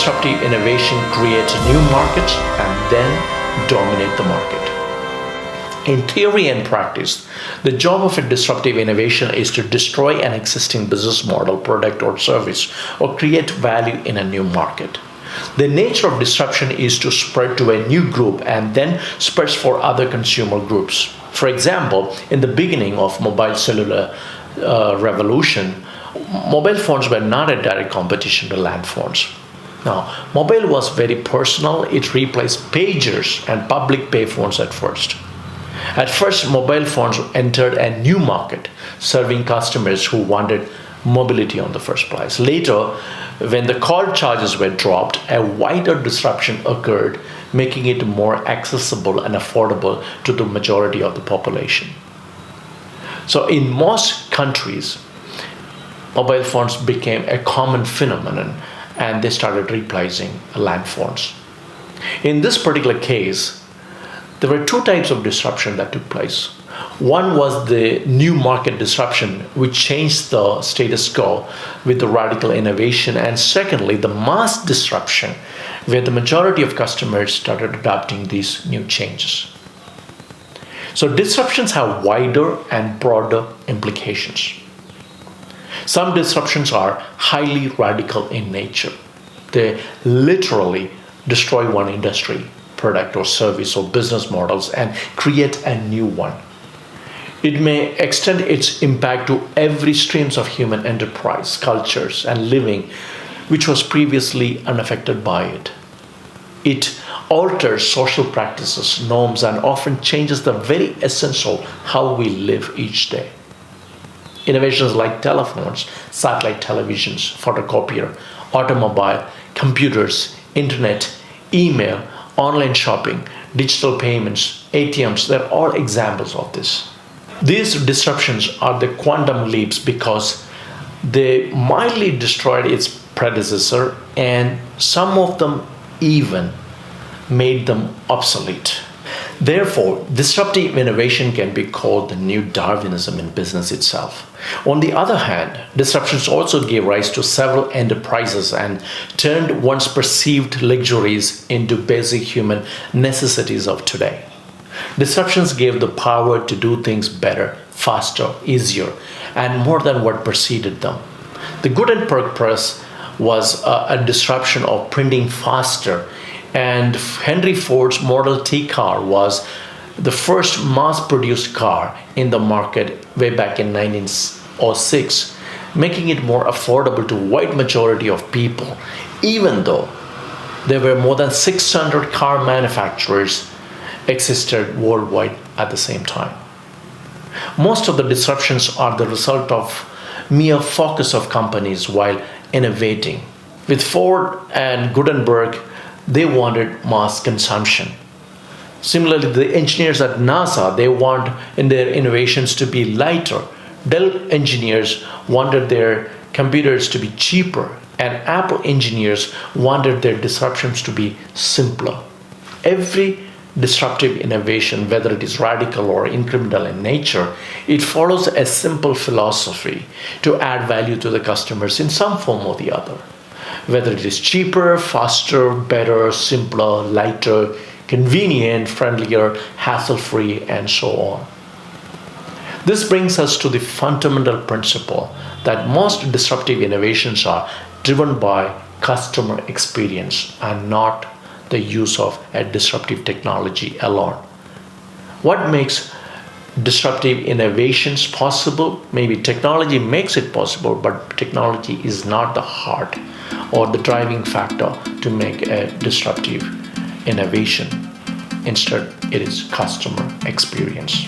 disruptive innovation create a new market and then dominate the market. In theory and practice, the job of a disruptive innovation is to destroy an existing business model, product, or service, or create value in a new market. The nature of disruption is to spread to a new group and then spreads for other consumer groups. For example, in the beginning of mobile cellular revolution, mobile phones were not a direct competition to land phones. Now, mobile was very personal. It replaced pagers and public payphones at first. At first, mobile phones entered a new market, serving customers who wanted mobility on the first place. Later, when the call charges were dropped, a wider disruption occurred, making it more accessible and affordable to the majority of the population. So in most countries, mobile phones became a common phenomenon and they started replacing land phones. In this particular case, there were two types of disruption that took place. One was the new market disruption, which changed the status quo with the radical innovation. And secondly, the mass disruption, where the majority of customers started adopting these new changes. So disruptions have wider and broader implications. Some disruptions are highly radical in nature. They literally destroy one industry, product or service or business models and create a new one. It may extend its impact to every streams of human enterprise, cultures, and living, which was previously unaffected by it. It alters social practices, norms, and often changes the very essence of how we live each day. Innovations like telephones, satellite televisions, photocopier, automobile, computers, internet, email, online shopping, digital payments, ATMs, they're all examples of this. These disruptions are the quantum leaps because they mildly destroyed its predecessor and some of them even made them obsolete. Therefore, disruptive innovation can be called the new Darwinism in business itself. On the other hand, disruptions also gave rise to several enterprises and turned once perceived luxuries into basic human necessities of today. Disruptions gave the power to do things better, faster, easier, and more than what preceded them. The Gutenberg press was a disruption of printing faster, and Henry Ford's Model T car was the first mass-produced car in the market way back in 1906, making it more affordable to a wide majority of people, even though there were more than 600 car manufacturers existed worldwide at the same time. Most of the disruptions are the result of mere focus of companies while innovating. With Ford and Gutenberg, they wanted mass consumption. Similarly, the engineers at NASA, they want in their innovations to be lighter. Dell engineers wanted their computers to be cheaper, and Apple engineers wanted their disruptions to be simpler. Every disruptive innovation, whether it is radical or incremental in nature, it follows a simple philosophy to add value to the customers in some form or the other. Whether it is cheaper, faster, better, simpler, lighter, convenient, friendlier, hassle-free, and so on. This brings us to the fundamental principle that most disruptive innovations are driven by customer experience and not the use of a disruptive technology alone. What makes disruptive innovations possible? Maybe technology makes it possible, but technology is not the heart or the driving factor to make a disruptive innovation. Instead, it is customer experience.